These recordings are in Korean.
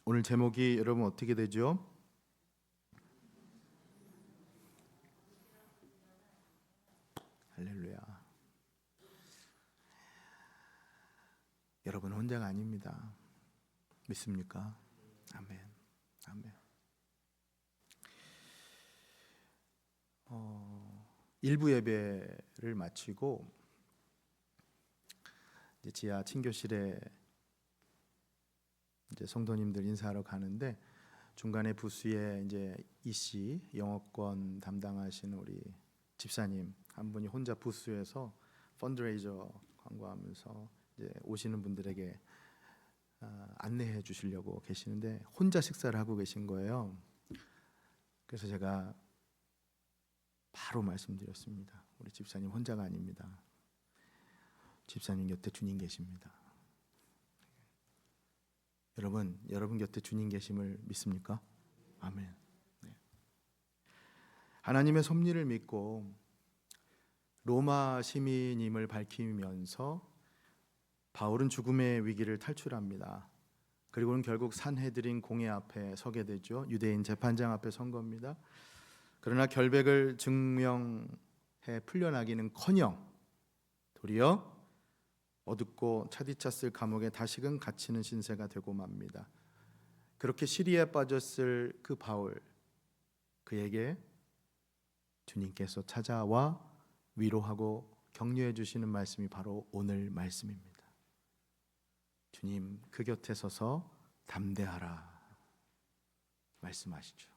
오늘 제목이 여러분 어떻게 되죠? 할렐루야. 여러분 혼자가 아닙니다. 믿습니까? 아멘. 아멘. 일부 예배를 마치고 이제 지하 친교실에 이제 성도님들 인사하러 가는데 중간에 부스에 이제 이씨 영어권 담당하시는 우리 집사님 한 분이 혼자 부스에서 펀드레이저 광고하면서 이제 오시는 분들에게 안내해 주시려고 계시는데 혼자 식사를 하고 계신 거예요. 그래서 제가 바로 말씀드렸습니다. 우리 집사님 혼자가 아닙니다. 집사님 곁에 주님 계십니다. 여러분 곁에 주님 계심을 믿습니까? 아멘. 네. 하나님의 섭리를 믿고 로마 시민임을 밝히면서 바울은 죽음의 위기를 탈출합니다. 그리고는 결국 산헤드린 공회 앞에 서게 되죠. 유대인 재판장 앞에 선 겁니다. 그러나 결백을 증명해 풀려나기는커녕 도리어 어둡고 차디찼을 감옥에 다시금 갇히는 신세가 되고 맙니다. 그렇게 시리에 빠졌을 그 바울, 그에게 주님께서 찾아와 위로하고 격려해 주시는 말씀이 바로 오늘 말씀입니다. 주님 그 곁에 서서 담대하라 말씀하시죠.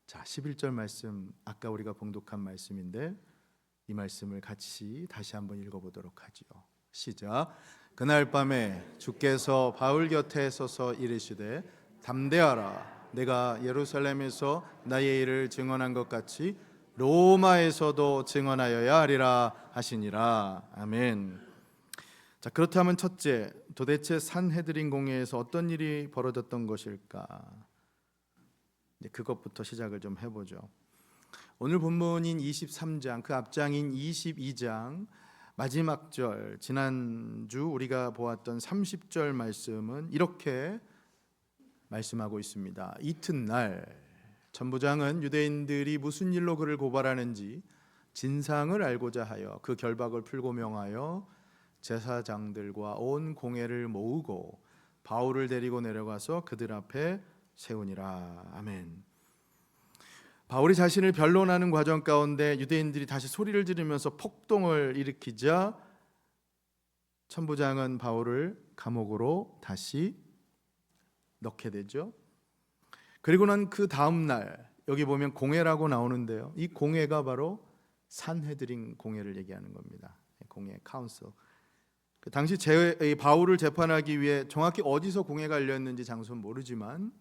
자, 11절 말씀, 아까 우리가 봉독한 말씀인데 이 말씀을 같이 다시 한번 읽어보도록 하지요. 시작. 그날 밤에 주께서 바울 곁에 서서 이르시되 담대하라, 내가 예루살렘에서 나의 일을 증언한 것 같이 로마에서도 증언하여야 하리라 하시니라. 아멘. 자, 그렇다면 첫째, 도대체 산헤드린 공회에서 어떤 일이 벌어졌던 것일까? 이제 그것부터 시작을 좀 해보죠. 오늘 본문인 23장, 그 앞장인 22장 마지막 절, 지난주 우리가 보았던 30절 말씀은 이렇게 말씀하고 있습니다. 이튿날 천부장은 유대인들이 무슨 일로 그를 고발하는지 진상을 알고자 하여 그 결박을 풀고 명하여 제사장들과 온 공회를 모으고 바울을 데리고 내려가서 그들 앞에 세우니라. 아멘. 바울이 자신을 변론하는 과정 가운데 유대인들이 다시 소리를 지르면서 폭동을 일으키자 천부장은 바울을 감옥으로 다시 넣게 되죠. 그리고 난 그 다음 날 여기 보면 공회라고 나오는데요. 이 공회가 바로 산헤드린 공회를 얘기하는 겁니다. 공회, 카운슬. 그 당시 바울을 재판하기 위해 정확히 어디서 공회가 열렸는지 장소는 모르지만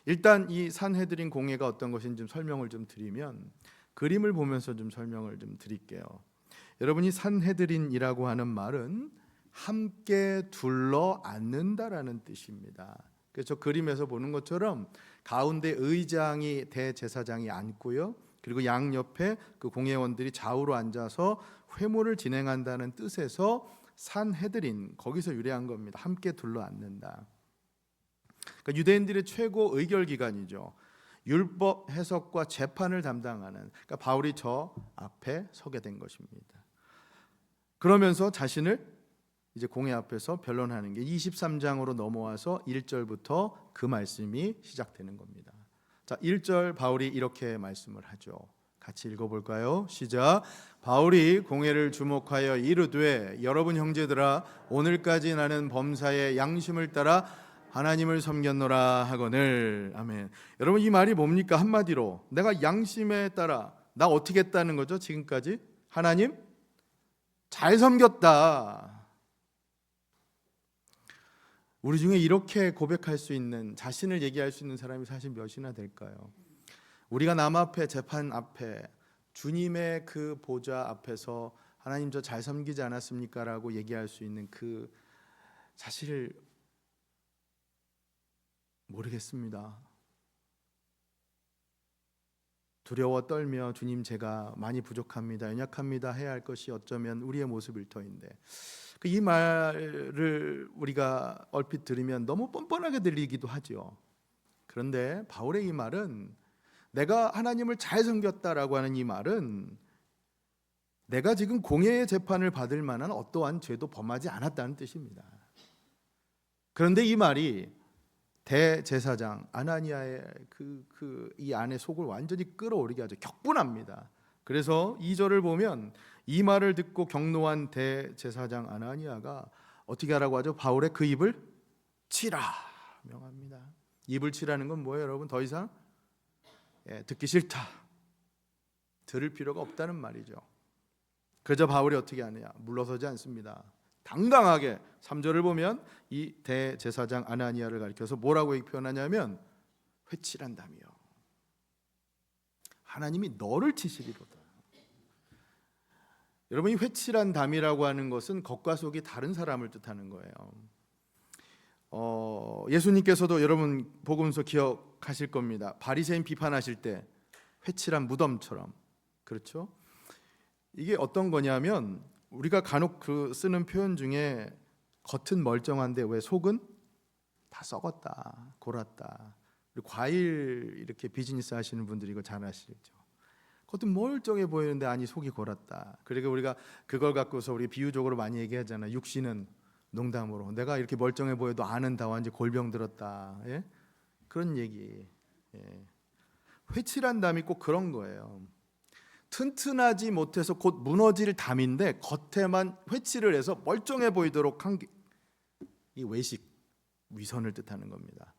일단 이 산헤드린 공회가 어떤 것인지 좀 설명을 좀 드리면 그림을 보면서 좀 설명을 좀 드릴게요. 여러분이 산헤드린이라고 하는 말은 함께 둘러 앉는다라는 뜻입니다. 그래서 그림에서 보는 것처럼 가운데 의장이 대제사장이 앉고요. 그리고 양옆에 그 공회원들이 좌우로 앉아서 회모를 진행한다는 뜻에서 산헤드린, 거기서 유래한 겁니다. 함께 둘러 앉는다. 그러니까 유대인들의 최고 의결 기관이죠. 율법 해석과 재판을 담당하는, 그러니까 바울이 저 앞에 서게 된 것입니다. 그러면서 자신을 이제 공회 앞에서 변론하는 게 23장으로 넘어와서 1절부터 그 말씀이 시작되는 겁니다. 자, 1절 바울이 이렇게 말씀을 하죠. 같이 읽어볼까요? 시작. 바울이 공회를 주목하여 이르되 여러분 형제들아, 오늘까지 나는 범사의 양심을 따라 하나님을 섬겼노라 하거늘. 아멘. 여러분 이 말이 뭡니까? 한마디로 내가 양심에 따라, 나 어떻게 했다는 거죠? 지금까지 하나님 잘 섬겼다. 우리 중에 이렇게 고백할 수 있는, 자신을 얘기할 수 있는 사람이 사실 몇이나 될까요? 우리가 남 앞에, 재판 앞에, 주님의 그 보좌 앞에서 하나님 저 잘 섬기지 않았습니까? 라고 얘기할 수 있는 그 사실 모르겠습니다. 두려워 떨며 주님 제가 많이 부족합니다, 연약합니다 해야 할 것이 어쩌면 우리의 모습일 터인데 이 말을 우리가 얼핏 들으면 너무 뻔뻔하게 들리기도 하죠. 그런데 바울의 이 말은 내가 하나님을 잘 섬겼다라고 하는 이 말은 내가 지금 공회의 재판을 받을 만한 어떠한 죄도 범하지 않았다는 뜻입니다. 그런데 이 말이 대제사장 아나니아의 이 안에 속을 완전히 끌어오르게 하죠. 격분합니다. 그래서 2절을 보면 이 말을 듣고 경노한 대제사장 아나니아가 어떻게 하라고 하죠? 바울의 그 입을 치라 명합니다. 입을 치라는 건 뭐예요, 여러분? 더 이상 듣기 싫다, 들을 필요가 없다는 말이죠. 그저 바울이 어떻게 하느냐? 물러서지 않습니다. 당당하게 3절을 보면 이 대제사장 아나니아를 가리켜서 뭐라고 표현하냐면 회칠한다며 하나님이 너를 치시리로다. 여러분, 이 회칠한 담이라고 하는 것은 겉과 속이 다른 사람을 뜻하는 거예요. 예수님께서도 여러분 복음서 기억하실 겁니다. 바리새인 비판하실 때 회칠한 무덤처럼, 그렇죠? 이게 어떤 거냐면 우리가 간혹 쓰는 표현 중에 겉은 멀쩡한데 왜 속은 다 썩었다, 골았다. 과일 이렇게 비즈니스 하시는 분들이 이거 잘 아시죠? 겉은 멀쩡해 보이는데 아니 속이 골았다. 그러니까 우리가 그걸 갖고서 우리 비유적으로 많이 얘기하잖아요. 육신은 농담으로 내가 이렇게 멀쩡해 보여도 안은 다 완전 골병 들었다. 예? 그런 얘기. 예. 회칠한 담이 꼭 그런 거예요. 튼튼하지 못해서 곧 무너질 담인데 겉에만 회칠을 해서 멀쩡해 보이도록 한 게 이 외식, 위선을 뜻하는 겁니다.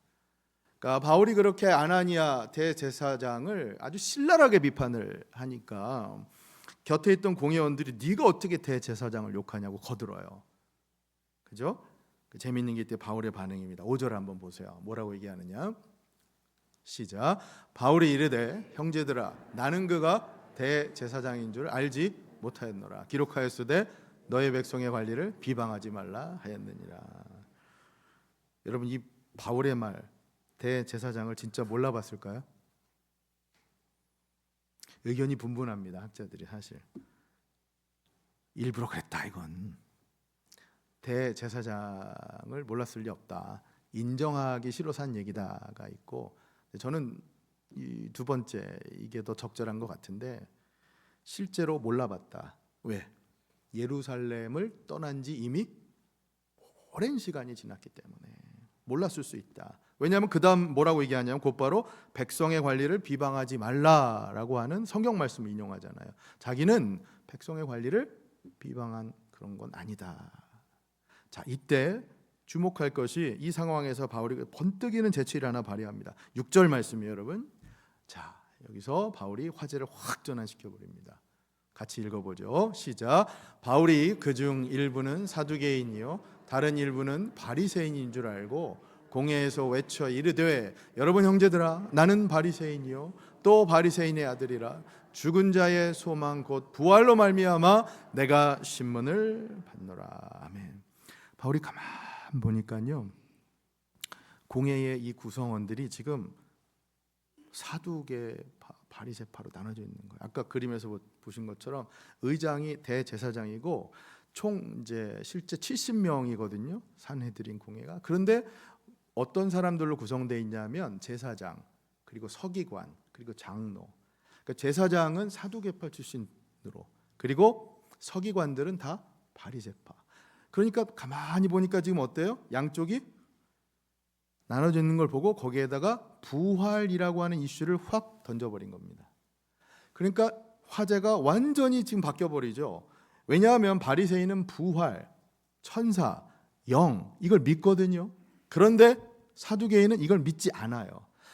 그러니까 바울이 그렇게 아나니아 대제사장을 아주 신랄하게 비판을 하니까 곁에 있던 공회원들이 네가 어떻게 대제사장을 욕하냐고 거들어요. 그죠? 재미있는 게 이때 바울의 반응입니다. 5절 한번 보세요. 뭐라고 얘기하느냐? 시작. 바울이 이르되 형제들아 나는 그가 대제사장인 줄 알지 못하였노라. 기록하였으되 너의 백성의 관리를 비방하지 말라 하였느니라. 여러분, 이 바울의 말 대제사장을 진짜 몰라봤을까요? 의견이 분분합니다. 학자들이 사실 일부러 그랬다 이건. 대제사장을 몰랐을 리 없다, 인정하기 싫어서 한 얘기다가 있고, 저는 이 두 번째 이게 더 적절한 것 같은데 실제로 몰라봤다. 왜? 예루살렘을 떠난 지 이미 오랜 시간이 지났기 때문에 몰랐을 수 있다. 왜냐하면 그 다음 뭐라고 얘기하냐면 곧바로 백성의 관리를 비방하지 말라라고 하는 성경 말씀을 인용하잖아요. 자기는 백성의 관리를 비방한 그런 건 아니다. 자, 이때 주목할 것이 이 상황에서 바울이 번뜩이는 재치를 하나 발휘합니다. 6절 말씀이에요, 여러분. 자, 여기서 바울이 화제를 확 전환시켜 버립니다. 같이 읽어보죠. 시작. 바울이 그중 일부는 사두개인이요 다른 일부는 바리새인인 줄 알고 공회에서 외쳐 이르되 여러분 형제들아 나는 바리새인이요 또 바리새인의 아들이라 죽은 자의 소망 곧 부활로 말미암아 내가 신문을 받노라. 아멘. 바울이 가만 보니까요 공회의 이 구성원들이 지금 사두개 바리새파로 나눠져 있는 거예요. 아까 그림에서 보신 것처럼 의장이 대제사장이고 총 이제 실제 70명이거든요. 산헤드린 공회가. 그런데 어떤 사람들로 구성되어 있냐면 제사장, 그리고 서기관, 그리고 장로. 그러니까 제사장은 사두개파 출신으로, 그리고 서기관들은 다 바리새파. 그러니까 가만히 보니까 지금 어때요? 양쪽이 나눠져 있는 걸 보고 거기에다가 부활이라고 하는 이슈를 확 던져버린 겁니다. 그러니까 화제가 완전히 지금 바뀌어버리죠. 왜냐하면 바리새인은 부활, 천사, 영 이걸 믿거든요. 그런데 사두개인은 이걸 믿지 않아요.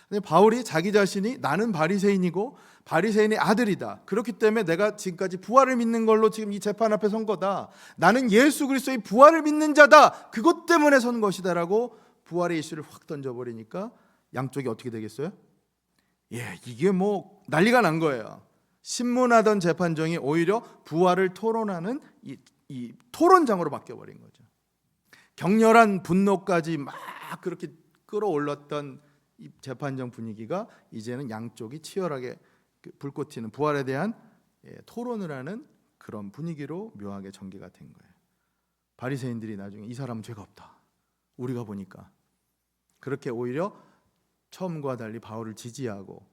근데 바울이 자기 자신이 나는 바리새인이고 바리새인의 아들이다. 그렇기 때문에 내가 지금까지 부활을 믿는 걸로 지금 이 재판 앞에 선 거다. 나는 예수 그리스도의 부활을 믿는 자다. 그것 때문에 선 것이다라고 부활의 이슈를 확 던져버리니까 양쪽이 어떻게 되겠어요? 예, 이게 뭐 난리가 난 거예요. 신문하던 재판정이 오히려 부활을 토론하는 이 토론장으로 바뀌어버린 거죠. 격렬한 분노까지 막 그렇게 끌어올랐던 이 재판정 분위기가 이제는 양쪽이 치열하게 불꽃 튀는 부활에 대한 토론을 하는 그런 분위기로 묘하게 전개가 된 거예요. 바리새인들이 나중에 이 사람은 죄가 없다, 우리가 보니까, 그렇게 오히려 처음과 달리 바울을 지지하고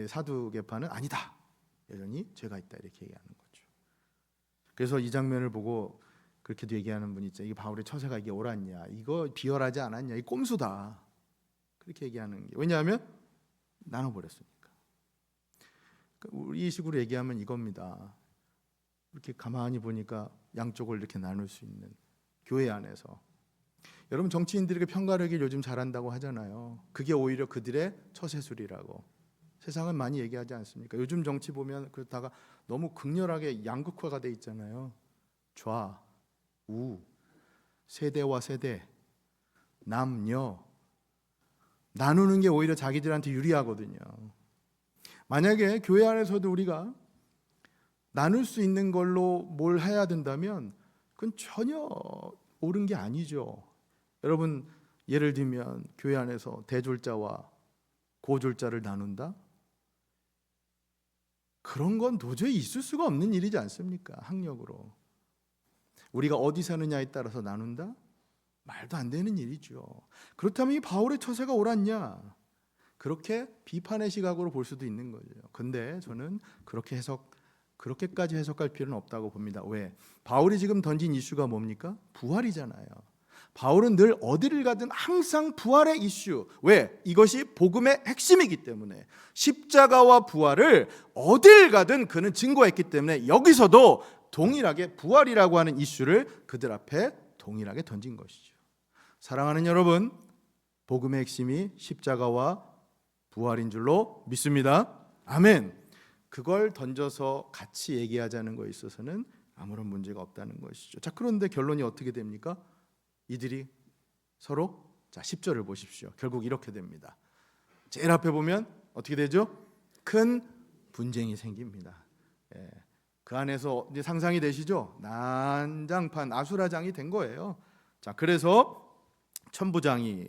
사두개파는 아니다, 여전히 죄가 있다, 이렇게 얘기하는 거죠. 그래서 이 장면을 보고 그렇게도 얘기하는 분이 있죠. 이게 바울의 처세가 이게 옳았냐, 이거 비열하지 않았냐, 이 꼼수다, 그렇게 얘기하는 게, 왜냐하면 나눠버렸으니까. 우리 이 식으로 얘기하면 이겁니다. 이렇게 가만히 보니까 양쪽을 이렇게 나눌 수 있는 교회 안에서, 여러분 정치인들에게 평가하기 요즘 잘한다고 하잖아요. 그게 오히려 그들의 처세술이라고 세상은 많이 얘기하지 않습니까? 요즘 정치 보면 그렇다가 너무 극렬하게 양극화가 돼 있잖아요. 좌, 우, 세대와 세대, 남녀 나누는 게 오히려 자기들한테 유리하거든요. 만약에 교회 안에서도 우리가 나눌 수 있는 걸로 뭘 해야 된다면 그건 전혀 옳은 게 아니죠. 여러분 예를 들면 교회 안에서 대졸자와 고졸자를 나눈다? 그런 건 도저히 있을 수가 없는 일이지 않습니까? 학력으로. 우리가 어디 사느냐에 따라서 나눈다? 말도 안 되는 일이죠. 그렇다면 이 바울의 처세가 옳았냐? 그렇게 비판의 시각으로 볼 수도 있는 거죠. 근데 저는 그렇게까지 해석할 필요는 없다고 봅니다. 왜? 바울이 지금 던진 이슈가 뭡니까? 부활이잖아요. 바울은 늘 어디를 가든 항상 부활의 이슈. 왜? 이것이 복음의 핵심이기 때문에, 십자가와 부활을 어딜 가든 그는 증거했기 때문에 여기서도 동일하게 부활이라고 하는 이슈를 그들 앞에 동일하게 던진 것이죠. 사랑하는 여러분, 복음의 핵심이 십자가와 부활인 줄로 믿습니다. 아멘. 그걸 던져서 같이 얘기하자는 것에 있어서는 아무런 문제가 없다는 것이죠. 자, 그런데 결론이 어떻게 됩니까? 이들이 서로, 자 10절을 보십시오. 결국 이렇게 됩니다. 제일 앞에 보면 어떻게 되죠? 큰 분쟁이 생깁니다. 그 안에서 이제 상상이 되시죠? 난장판, 아수라장이 된 거예요. 자, 그래서 천부장이,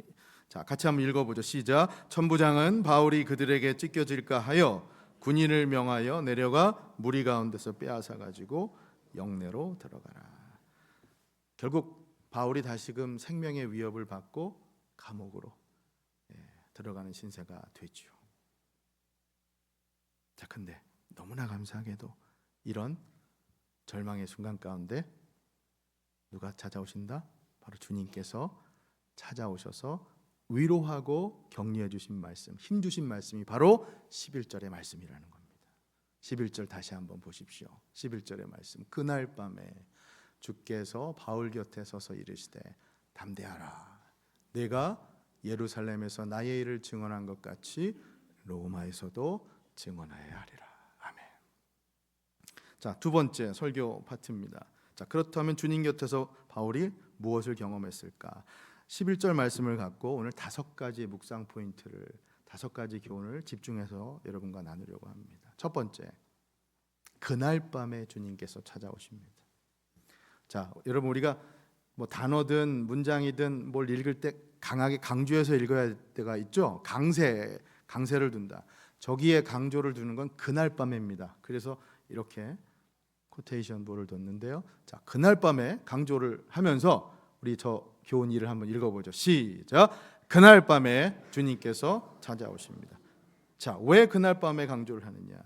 자 같이 한번 읽어보죠. 시작. 천부장은 바울이 그들에게 찢겨질까 하여 군인을 명하여 내려가 무리 가운데서 빼앗아 가지고 영내로 들어가라. 결국 바울이 다시금 생명의 위협을 받고 감옥으로 들어가는 신세가 되죠. 자, 근데 너무나 감사하게도 이런 절망의 순간 가운데 누가 찾아오신다? 바로 주님께서 찾아오셔서 위로하고 격려해 주신 말씀, 힘 주신 말씀이 바로 11절의 말씀이라는 겁니다. 11절 다시 한번 보십시오. 11절의 말씀. 그날 밤에 주께서 바울 곁에 서서 이르시되 담대하라, 내가 예루살렘에서 나의 일을 증언한 것 같이 로마에서도 증언하여야 하리라. 아멘. 자, 두 번째 설교 파트입니다. 자, 그렇다면 주님 곁에서 바울이 무엇을 경험했을까? 11절 말씀을 갖고 오늘 5가지 묵상 포인트를, 5가지 교훈을 집중해서 여러분과 나누려고 합니다. 첫 번째, 그날 밤에 주님께서 찾아오십니다. 자, 여러분 우리가 뭐 단어든 문장이든 뭘 읽을 때 강하게 강조해서 읽어야 할 때가 있죠. 강세를 둔다. 저기에 강조를 두는 건 그날 밤입니다. 그래서 이렇게 코테이션 볼을 뒀는데요. 자, 그날 밤에 강조를 하면서 우리 저 교훈 2를 한번 읽어보죠. 시작. 그날 밤에 주님께서 찾아오십니다. 자, 왜 그날 밤에 강조를 하느냐?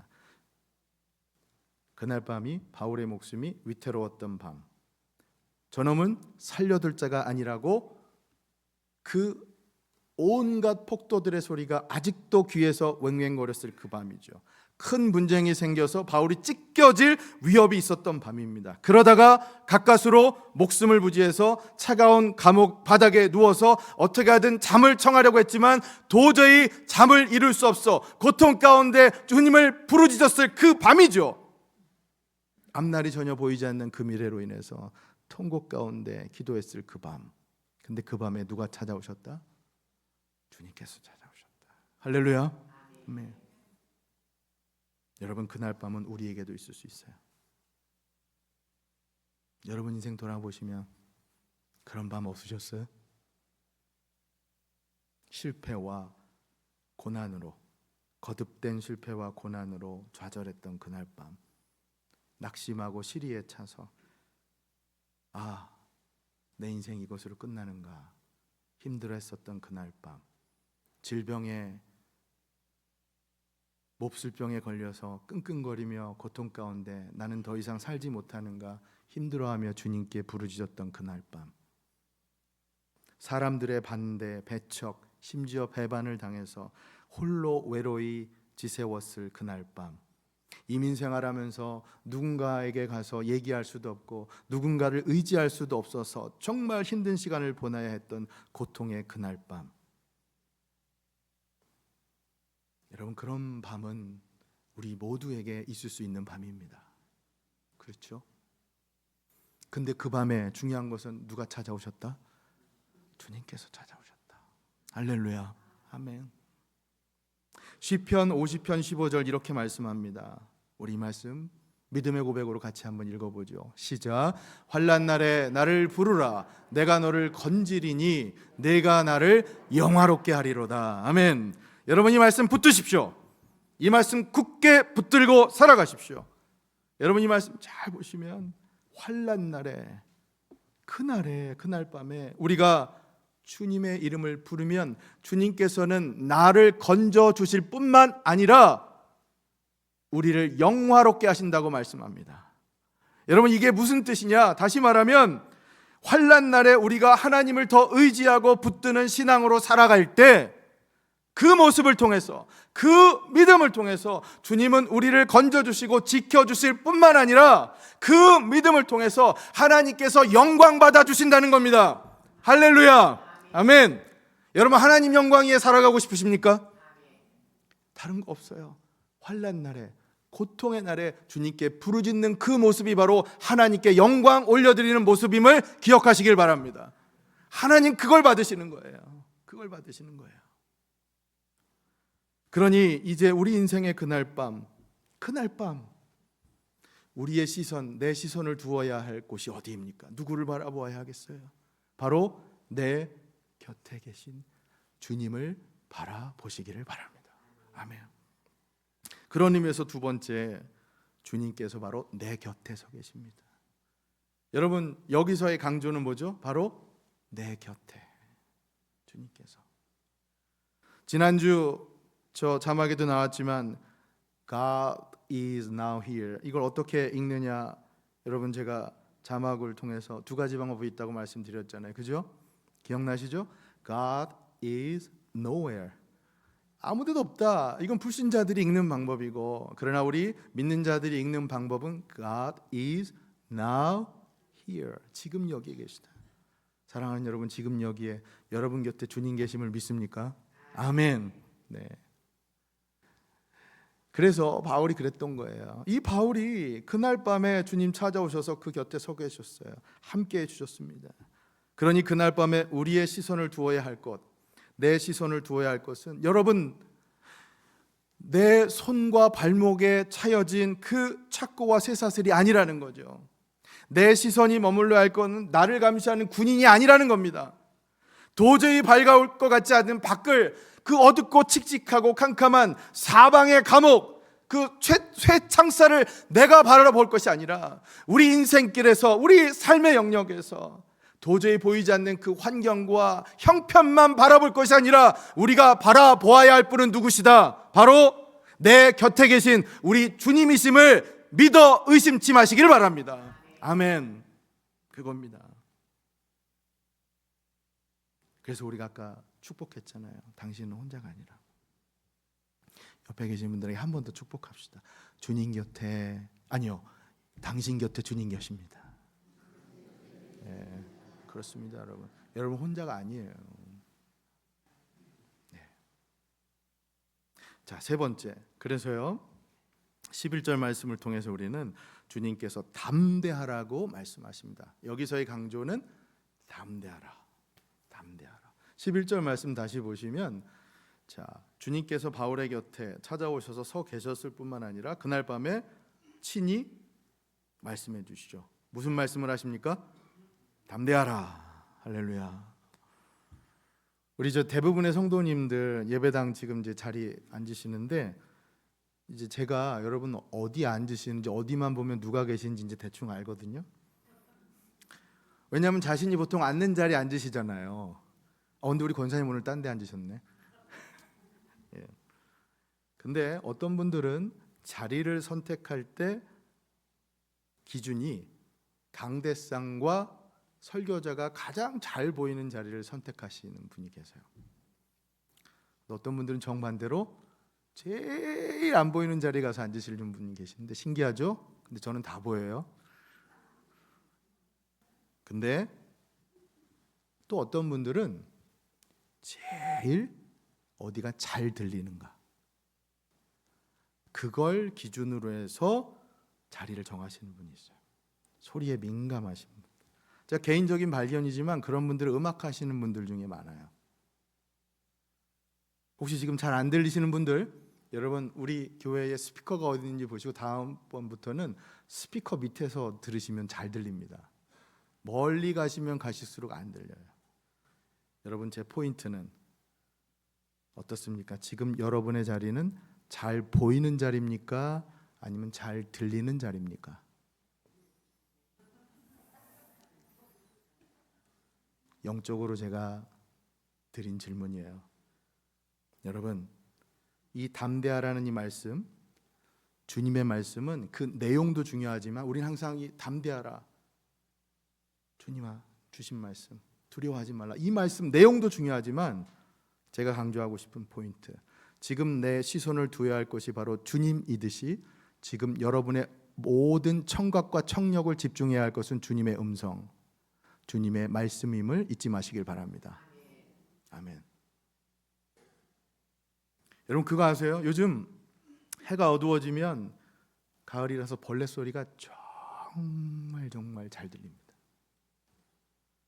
그날 밤이 바울의 목숨이 위태로웠던 밤. 저놈은 살려둘 자가 아니라고 그 온갖 폭도들의 소리가 아직도 귀에서 왱왱거렸을 그 밤이죠. 큰 분쟁이 생겨서 바울이 찢겨질 위협이 있었던 밤입니다. 그러다가 가까스로 목숨을 부지해서 차가운 감옥 바닥에 누워서 어떻게 하든 잠을 청하려고 했지만 도저히 잠을 이룰 수 없어 고통 가운데 주님을 부르짖었을 그 밤이죠. 앞날이 전혀 보이지 않는 그 미래로 인해서 통곡 가운데 기도했을 그 밤. 근데 그 밤에 누가 찾아오셨다? 주님께서 찾아오셨다. 할렐루야. 아멘. 여러분, 그날 밤은 우리에게도 있을 수 있어요. 여러분 인생 돌아보시면 그런 밤 없으셨어요? 실패와 고난으로 거듭된 실패와 고난으로 좌절했던 그날 밤, 낙심하고 시리에 차서 내 인생 이것으로 끝나는가 힘들어했었던 그날 밤, 질병에 몹쓸병에 걸려서 끙끙거리며 고통 가운데 나는 더 이상 살지 못하는가 힘들어하며 주님께 부르짖었던 그날 밤, 사람들의 반대, 배척, 심지어 배반을 당해서 홀로 외로이 지새웠을 그날 밤, 이민생활하면서 누군가에게 가서 얘기할 수도 없고 누군가를 의지할 수도 없어서 정말 힘든 시간을 보내야 했던 고통의 그날 밤. 여러분, 그런 밤은 우리 모두에게 있을 수 있는 밤입니다. 그렇죠? 근데 그 밤에 중요한 것은 누가 찾아오셨다? 주님께서 찾아오셨다. 할렐루야. 아멘. 시편 50편 15절 이렇게 말씀합니다. 우리 말씀 믿음의 고백으로 같이 한번 읽어보죠. 시작. 환난 날에 나를 부르라. 내가 너를 건지리니 내가 나를 영화롭게 하리로다. 아멘. 여러분, 이 말씀 붙드십시오. 이 말씀 굳게 붙들고 살아가십시오. 여러분, 이 말씀 잘 보시면 환난 날에, 그날 밤에 우리가 주님의 이름을 부르면 주님께서는 나를 건져 주실 뿐만 아니라 우리를 영화롭게 하신다고 말씀합니다. 여러분, 이게 무슨 뜻이냐? 다시 말하면 환난 날에 우리가 하나님을 더 의지하고 붙드는 신앙으로 살아갈 때 그 모습을 통해서, 그 믿음을 통해서 주님은 우리를 건져주시고 지켜주실 뿐만 아니라 그 믿음을 통해서 하나님께서 영광 받아주신다는 겁니다. 할렐루야. 아멘. 여러분, 하나님 영광 위에 살아가고 싶으십니까? 다른 거 없어요. 환난 날에, 고통의 날에 주님께 부르짖는 그 모습이 바로 하나님께 영광 올려드리는 모습임을 기억하시길 바랍니다. 하나님 그걸 받으시는 거예요. 그걸 받으시는 거예요. 그러니 이제 우리 인생의 그날 밤 우리의 시선, 내 시선을 두어야 할 곳이 어디입니까? 누구를 바라보아야 하겠어요? 바로 내 곁에 계신 주님을 바라보시기를 바랍니다. 아멘. 그런 의미에서 두 번째, 주님께서 바로 내 곁에 서 계십니다. 여러분, 여기서의 강조는 뭐죠? 바로 내 곁에 주님께서. 지난주 저 자막에도 나왔지만 God is now here, 이걸 어떻게 읽느냐, 여러분 제가 자막을 통해서 두 가지 방법이 있다고 말씀드렸잖아요. 그죠? 기억나시죠? God is nowhere, 아무 데도 없다. 이건 불신자들이 읽는 방법이고, 그러나 우리 믿는 자들이 읽는 방법은 God is now here, 지금 여기에 계시다. 사랑하는 여러분, 지금 여기에 여러분 곁에 주님 계심을 믿습니까? 아멘. 네. 그래서 바울이 그랬던 거예요. 이 바울이 그날 밤에 주님 찾아오셔서 그 곁에 서 계셨어요. 함께 해주셨습니다. 그러니 그날 밤에 우리의 시선을 두어야 할 것, 내 시선을 두어야 할 것은, 여러분, 내 손과 발목에 차여진 그 착고와 쇠사슬이 아니라는 거죠. 내 시선이 머물러야 할 것은 나를 감시하는 군인이 아니라는 겁니다. 도저히 밝아올 것 같지 않은 밖을, 그 어둡고 칙칙하고 캄캄한 사방의 감옥, 그 쇠창살을 내가 바라볼 것이 아니라 우리 인생길에서, 우리 삶의 영역에서 도저히 보이지 않는 그 환경과 형편만 바라볼 것이 아니라 우리가 바라보아야 할 분은 누구시다? 바로 내 곁에 계신 우리 주님이심을 믿어 의심치 마시기를 바랍니다. 아멘. 그겁니다. 그래서 우리가 아까 축복했잖아요. 당신은 혼자가 아니라. 옆에 계신 분들에게 한 번 더 축복합시다. 주님 곁에, 아니요, 당신 곁에 주님 계십니다. 네, 그렇습니다, 여러분. 여러분 혼자가 아니에요. 네. 자, 세 번째. 그래서요, 11절 말씀을 통해서 우리는 주님께서 담대하라고 말씀하십니다. 여기서의 강조는 담대하라. 11절 말씀 다시 보시면, 자, 주님께서 바울의 곁에 찾아오셔서 서 계셨을 뿐만 아니라 그날 밤에 친히 말씀해 주시죠. 무슨 말씀을 하십니까? 담대하라. 할렐루야. 우리 저 대부분의 성도님들 예배당 지금 이제 자리에 앉으시는데, 이제 제가 여러분 어디 앉으시는지, 어디만 보면 누가 계신지 이제 대충 알거든요. 왜냐하면 자신이 보통 앉는 자리에 앉으시잖아요. 근데 우리 권사님 오늘 딴 데 앉으셨네. 예. 근데 어떤 분들은 자리를 선택할 때 기준이 강대상과 설교자가 가장 잘 보이는 자리를 선택하시는 분이 계세요. 어떤 분들은 정반대로 제일 안 보이는 자리에 가서 앉으시는 분이 계시는데 신기하죠? 근데 저는 다 보여요. 근데 또 어떤 분들은 제일 어디가 잘 들리는가, 그걸 기준으로 해서 자리를 정하시는 분이 있어요. 소리에 민감하신 분. 제가 개인적인 발견이지만 그런 분들은 음악 하시는 분들 중에 많아요. 혹시 지금 잘 안 들리시는 분들, 여러분 우리 교회에 스피커가 어디 있는지 보시고 다음번부터는 스피커 밑에서 들으시면 잘 들립니다. 멀리 가시면 가실수록 안 들려요. 여러분, 제 포인트는 어떻습니까? 지금 여러분의 자리는 잘 보이는 자리입니까? 아니면 잘 들리는 자리입니까? 영적으로 제가 드린 질문이에요. 여러분, 이 담대하라는 이 말씀, 주님의 말씀은 그 내용도 중요하지만 우리는 항상 이 담대하라, 주님아 주신 말씀, 두려워하지 말라, 이 말씀 내용도 중요하지만 제가 강조하고 싶은 포인트, 지금 내 시선을 두어야 할 것이 바로 주님이듯이 지금 여러분의 모든 청각과 청력을 집중해야 할 것은 주님의 음성, 주님의 말씀임을 잊지 마시길 바랍니다. 아멘. 여러분 그거 아세요? 요즘 해가 어두워지면 가을이라서 벌레 소리가 정말 잘 들립니다.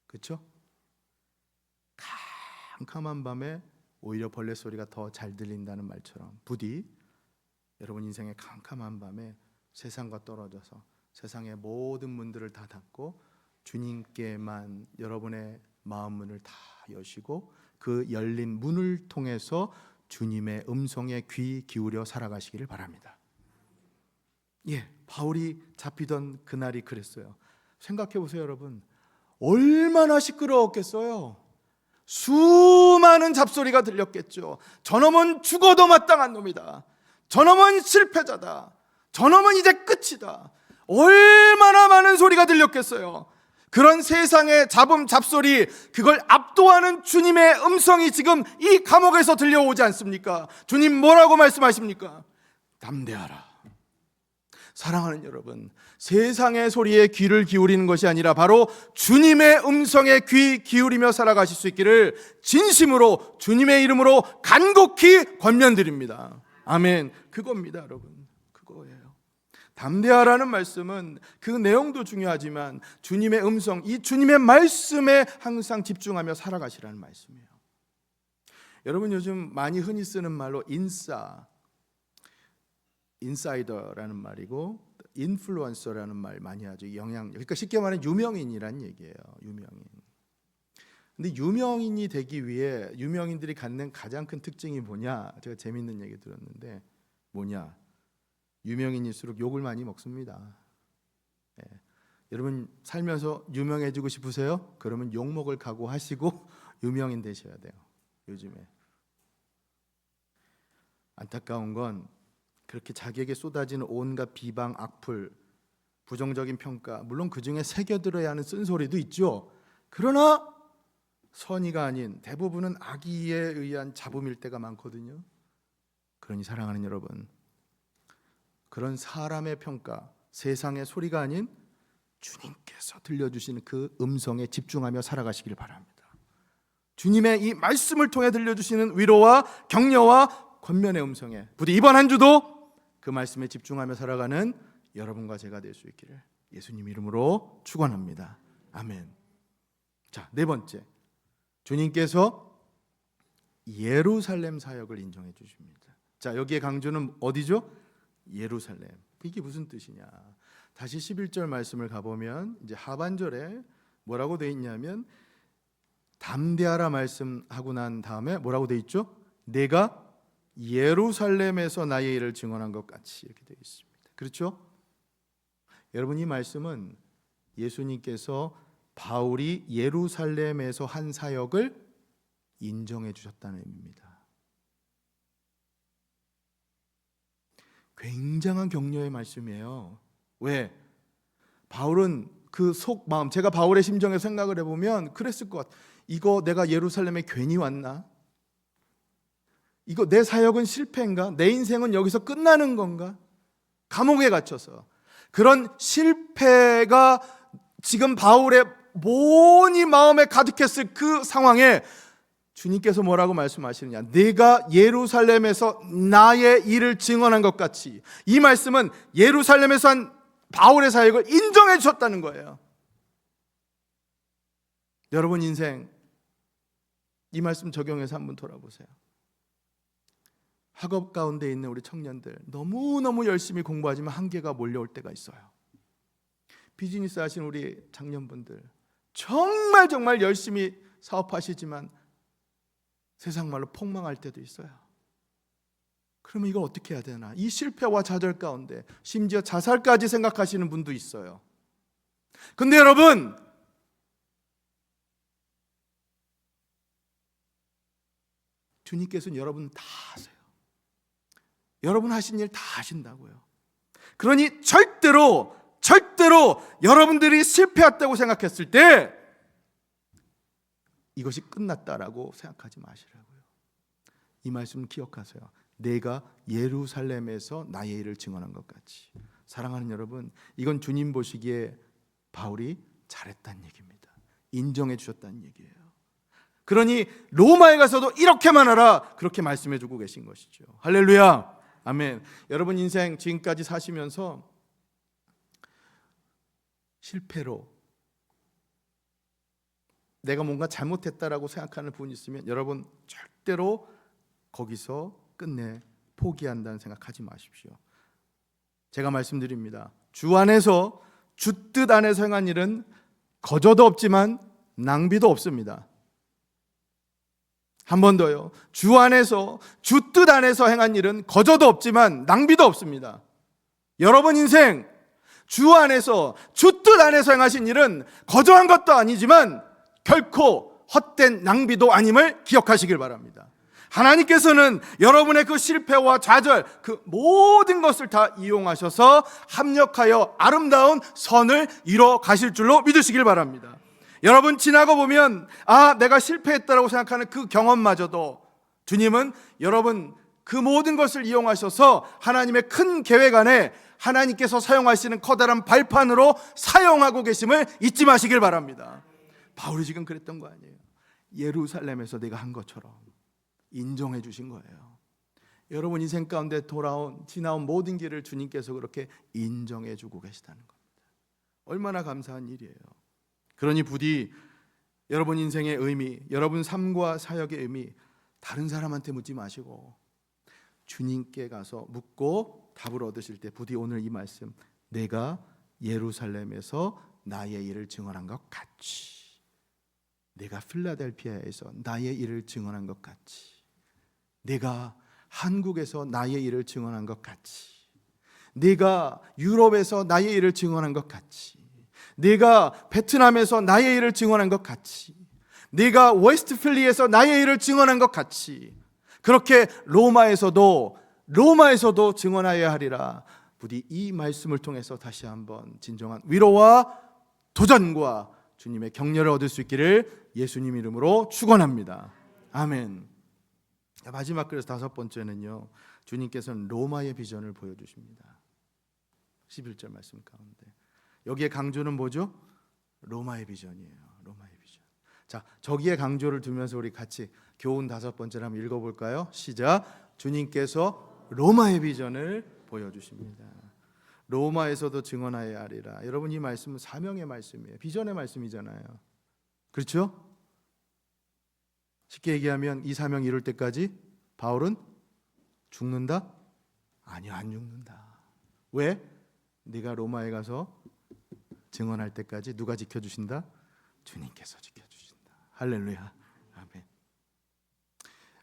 그렇죠? 캄캄한 밤에 오히려 벌레 소리가 더 잘 들린다는 말처럼, 부디 여러분 인생의 캄캄한 밤에 세상과 떨어져서 세상의 모든 문들을 다 닫고 주님께만 여러분의 마음 문을 다 여시고 그 열린 문을 통해서 주님의 음성에 귀 기울여 살아가시기를 바랍니다. 예, 바울이 잡히던 그날이 그랬어요. 생각해 보세요, 여러분. 얼마나 시끄러웠겠어요. 수많은 잡소리가 들렸겠죠. 저놈은 죽어도 마땅한 놈이다. 저놈은 실패자다. 저놈은 이제 끝이다. 얼마나 많은 소리가 들렸겠어요. 그런 세상의 잡소리, 그걸 압도하는 주님의 음성이 지금 이 감옥에서 들려오지 않습니까? 주님 뭐라고 말씀하십니까? 담대하라. 사랑하는 여러분, 세상의 소리에 귀를 기울이는 것이 아니라 바로 주님의 음성에 귀 기울이며 살아가실 수 있기를 진심으로 주님의 이름으로 간곡히 권면드립니다. 아멘. 그겁니다, 여러분. 그거예요. 담대하라는 말씀은 그 내용도 중요하지만 주님의 음성, 이 주님의 말씀에 항상 집중하며 살아가시라는 말씀이에요. 여러분 요즘 많이 흔히 쓰는 말로 인사이더라는 말이고 인플루언서라는 말 많이 하죠. 그러니까 쉽게 말하면 유명인이란 얘기예요. 유명인. 근데 유명인이 되기 위해 유명인들이 갖는 가장 큰 특징이 뭐냐? 제가 재밌는 얘기 들었는데 뭐냐? 유명인일수록 욕을 많이 먹습니다. 네. 여러분 살면서 유명해지고 싶으세요? 그러면 욕 먹을 각오하시고 유명인 되셔야 돼요. 요즘에 안타까운 건 그렇게 자기에게 쏟아지는 온갖 비방, 악플, 부정적인 평가, 물론 그 중에 새겨들어야 하는 쓴소리도 있죠. 그러나 선의가 아닌 대부분은 악의에 의한 잡음일 때가 많거든요. 그러니 사랑하는 여러분, 그런 사람의 평가, 세상의 소리가 아닌 주님께서 들려주시는 그 음성에 집중하며 살아가시길 바랍니다. 주님의 이 말씀을 통해 들려주시는 위로와 격려와 권면의 음성에 부디 이번 한 주도 그 말씀에 집중하며 살아가는 여러분과 제가 될 수 있기를 예수님 이름으로 축원합니다. 아멘. 자, 네 번째, 주님께서 예루살렘 사역을 인정해 주십니다. 자, 여기에 강조는 어디죠? 예루살렘. 이게 무슨 뜻이냐? 다시 11절 말씀을 가보면 이제 하반절에 뭐라고 되어 있냐면 담대하라 말씀하고 난 다음에 뭐라고 돼 있죠? 내가 예루살렘에서 나의 일을 증언한 것 같이, 이렇게 되어 있습니다. 그렇죠? 여러분, 이 말씀은 예수님께서 바울이 예루살렘에서 한 사역을 인정해 주셨다는 의미입니다. 굉장한 격려의 말씀이에요. 왜? 바울은 그 속마음, 제가 바울의 심정에 생각을 해보면 그랬을 것 같아요. 이거 내가 예루살렘에 괜히 왔나? 이거 내 사역은 실패인가? 내 인생은 여기서 끝나는 건가? 감옥에 갇혀서 그런 실패가 지금 바울의 모니 마음에 가득했을 그 상황에 주님께서 뭐라고 말씀하시느냐? 내가 예루살렘에서 나의 일을 증언한 것 같이. 이 말씀은 예루살렘에서 한 바울의 사역을 인정해 주셨다는 거예요. 여러분 인생 이 말씀 적용해서 한번 돌아보세요. 학업 가운데 있는 우리 청년들, 너무너무 열심히 공부하지만 한계가 몰려올 때가 있어요. 비즈니스 하신 우리 장년분들, 정말 열심히 사업하시지만 세상 말로 폭망할 때도 있어요. 그러면 이걸 어떻게 해야 되나? 이 실패와 좌절 가운데 심지어 자살까지 생각하시는 분도 있어요. 근데 여러분, 주님께서는 여러분 다 아세요. 여러분 하신 일 다 하신다고요. 그러니 절대로 여러분들이 실패했다고 생각했을 때 이것이 끝났다라고 생각하지 마시라고요. 이 말씀 기억하세요. 내가 예루살렘에서 나의 일을 증언한 것 같이. 사랑하는 여러분, 이건 주님 보시기에 바울이 잘했다는 얘기입니다. 인정해 주셨다는 얘기예요. 그러니 로마에 가서도 이렇게만 하라, 그렇게 말씀해 주고 계신 것이죠. 할렐루야, 아멘. 여러분 인생 지금까지 사시면서 실패로 내가 뭔가 잘못했다라고 생각하는 부분이 있으면 여러분 절대로 거기서 끝내 포기한다는 생각하지 마십시오. 제가 말씀드립니다. 주 안에서 주 뜻 안에서 행한 일은 거저도 없지만 낭비도 없습니다. 한 번 더요. 주 안에서 주 뜻 안에서 행한 일은 거저도 없지만 낭비도 없습니다. 여러분 인생 주 안에서 주 뜻 안에서 행하신 일은 거저한 것도 아니지만 결코 헛된 낭비도 아님을 기억하시길 바랍니다. 하나님께서는 여러분의 그 실패와 좌절, 그 모든 것을 다 이용하셔서 합력하여 아름다운 선을 이뤄 가실 줄로 믿으시길 바랍니다. 여러분 지나고 보면 내가 실패했다라고 생각하는 그 경험마저도 주님은 여러분 그 모든 것을 이용하셔서 하나님의 큰 계획 안에 하나님께서 사용하시는 커다란 발판으로 사용하고 계심을 잊지 마시길 바랍니다. 바울이 지금 그랬던 거 아니에요. 예루살렘에서 내가 한 것처럼 인정해 주신 거예요. 여러분 인생 가운데 지나온 모든 길을 주님께서 그렇게 인정해 주고 계시다는 겁니다. 얼마나 감사한 일이에요. 그러니 부디 여러분 인생의 의미, 여러분 삶과 사역의 의미 다른 사람한테 묻지 마시고 주님께 가서 묻고 답을 얻으실 때 부디 오늘 이 말씀, 내가 예루살렘에서 나의 일을 증언한 것 같이, 내가 필라델피아에서 나의 일을 증언한 것 같이, 내가 한국에서 나의 일을 증언한 것 같이, 내가 유럽에서 나의 일을 증언한 것 같이, 내가 베트남에서 나의 일을 증언한 것 같이, 내가 웨스트필리에서 나의 일을 증언한 것 같이, 그렇게 로마에서도 증언하여야 하리라. 부디 이 말씀을 통해서 다시 한번 진정한 위로와 도전과 주님의 격려를 얻을 수 있기를 예수님 이름으로 축원합니다. 아멘. 마지막 그래서 다섯 번째는요, 주님께서는 로마의 비전을 보여주십니다. 11절 말씀 가운데 여기에 강조는 뭐죠? 로마의 비전이에요. 로마의 비전. 자, 저기에 강조를 두면서 우리 같이 교훈 다섯 번째를 한번 읽어볼까요? 시작. 주님께서 로마의 비전을 보여주십니다. 로마에서도 증언하여야 하리라. 여러분 이 말씀은 사명의 말씀이에요. 비전의 말씀이잖아요. 그렇죠? 쉽게 얘기하면 이 사명 이룰 때까지 바울은 죽는다? 아니요, 안 죽는다. 왜? 네가 로마에 가서 증언할 때까지 누가 지켜주신다? 주님께서 지켜주신다. 할렐루야. 아멘.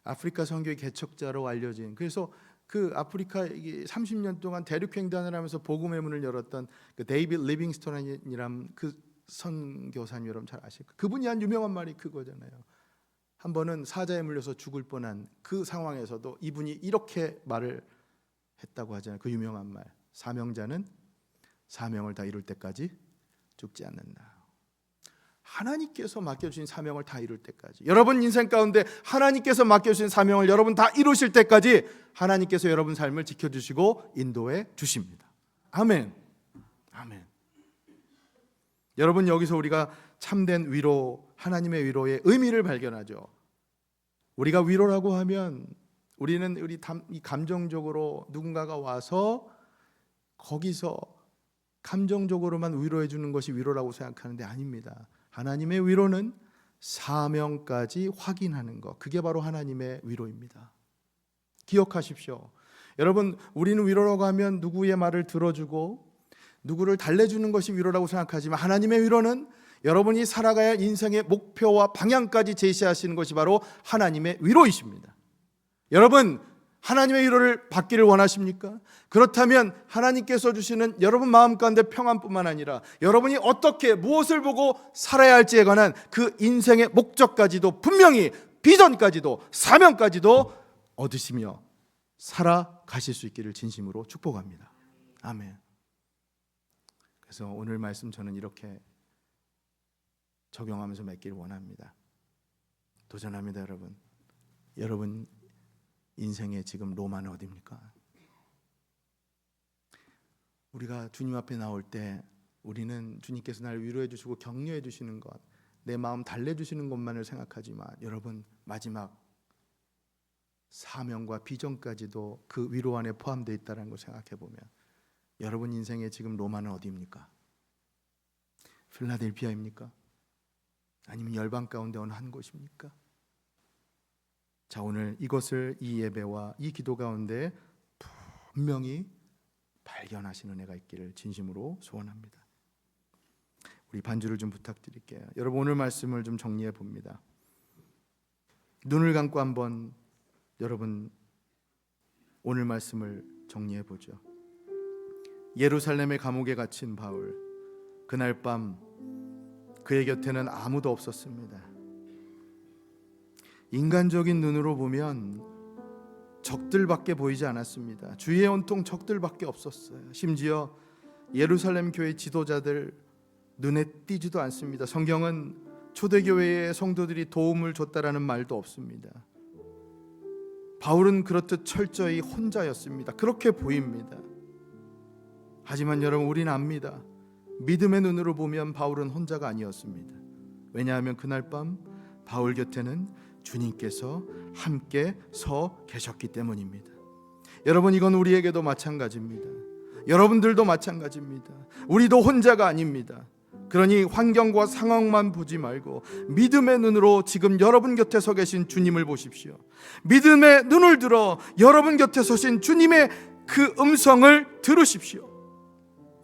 아프리카 선교의 개척자로 알려진, 그래서 그 아프리카 30년 동안 대륙횡단을 하면서 복음의 문을 열었던 그 데이빗 리빙스톤이라는 그 선교사님, 여러분 잘 아실 거예요. 그분이 한 유명한 말이 그거잖아요. 한 번은 사자에 물려서 죽을 뻔한 그 상황에서도 이분이 이렇게 말을 했다고 하잖아요. 그 유명한 말, 사명자는 사명을 다 이룰 때까지 죽지 않는다. 하나님께서 맡겨주신 사명을 다 이룰 때까지, 여러분 인생 가운데 하나님께서 맡겨주신 사명을 여러분 다 이루실 때까지 하나님께서 여러분 삶을 지켜주시고 인도해 주십니다. 아멘. 아멘. 여러분, 여기서 우리가 참된 위로, 하나님의 위로의 의미를 발견하죠. 우리가 위로라고 하면 우리는 이 감정적으로 누군가가 와서 거기서 감정적으로만 위로해 주는 것이 위로라고 생각하는데 아닙니다. 하나님의 위로는 사명까지 확인하는 것, 그게 바로 하나님의 위로입니다. 기억하십시오. 여러분, 우리는 위로라고 하면 누구의 말을 들어주고 누구를 달래주는 것이 위로라고 생각하지만, 하나님의 위로는 여러분이 살아가야 할 인생의 목표와 방향까지 제시하시는 것이 바로 하나님의 위로이십니다. 여러분, 하나님의 위로를 받기를 원하십니까? 그렇다면 하나님께서 주시는 여러분 마음 가운데 평안뿐만 아니라 여러분이 어떻게 무엇을 보고 살아야 할지에 관한 그 인생의 목적까지도, 분명히 비전까지도, 사명까지도 얻으시며 살아가실 수 있기를 진심으로 축복합니다. 아멘. 그래서 오늘 말씀 저는 이렇게 적용하면서 맺기를 원합니다. 도전합니다. 여러분 인생의 지금 로마는 어디입니까? 우리가 주님 앞에 나올 때 우리는 주님께서 나를 위로해 주시고 격려해 주시는 것, 내 마음 달래주시는 것만을 생각하지만, 여러분 마지막 사명과 비전까지도 그 위로 안에 포함되어 있다는 걸 생각해 보면, 여러분 인생의 지금 로마는 어디입니까? 필라델피아입니까? 아니면 열방 가운데 어느 한 곳입니까? 자, 오늘 이것을 이 예배와 이 기도 가운데 분명히 발견하시는 은혜가 있기를 진심으로 소원합니다. 우리 반주를 좀 부탁드릴게요. 여러분, 오늘 말씀을 좀 정리해 봅니다. 눈을 감고 한번 여러분 오늘 말씀을 정리해 보죠. 예루살렘의 감옥에 갇힌 바울, 그날 밤 그의 곁에는 아무도 없었습니다. 인간적인 눈으로 보면 적들밖에 보이지 않았습니다. 주위에 온통 적들밖에 없었어요. 심지어 예루살렘 교회 지도자들 눈에 띄지도 않습니다. 성경은 초대교회의 성도들이 도움을 줬다라는 말도 없습니다. 바울은 그렇듯 철저히 혼자였습니다. 그렇게 보입니다. 하지만 여러분, 우리는 압니다. 믿음의 눈으로 보면 바울은 혼자가 아니었습니다. 왜냐하면 그날 밤 바울 곁에는 주님께서 함께 서 계셨기 때문입니다. 여러분, 이건 우리에게도 마찬가지입니다. 여러분들도 마찬가지입니다. 우리도 혼자가 아닙니다. 그러니 환경과 상황만 보지 말고 믿음의 눈으로 지금 여러분 곁에 서 계신 주님을 보십시오. 믿음의 눈을 들어 여러분 곁에 서신 주님의 그 음성을 들으십시오.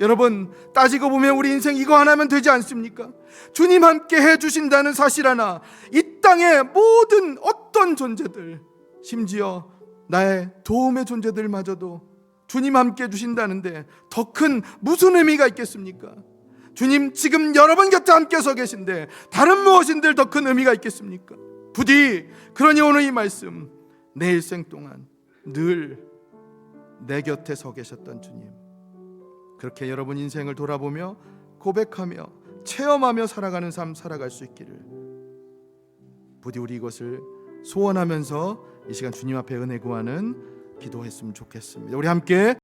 여러분, 따지고 보면 우리 인생 이거 하나면 되지 않습니까? 주님 함께 해주신다는 사실 하나, 이 땅의 모든 어떤 존재들, 심지어 나의 도움의 존재들마저도 주님 함께 해주신다는데 더 큰 무슨 의미가 있겠습니까? 주님 지금 여러분 곁에 함께 서 계신데 다른 무엇인들 더 큰 의미가 있겠습니까? 부디 그러니 오늘 이 말씀, 내 일생 동안 늘 내 곁에 서 계셨던 주님, 그렇게 여러분 인생을 돌아보며 고백하며 체험하며 살아가는 삶 살아갈 수 있기를 부디 우리 이것을 소원하면서 이 시간 주님 앞에 은혜 구하는 기도했으면 좋겠습니다. 우리 함께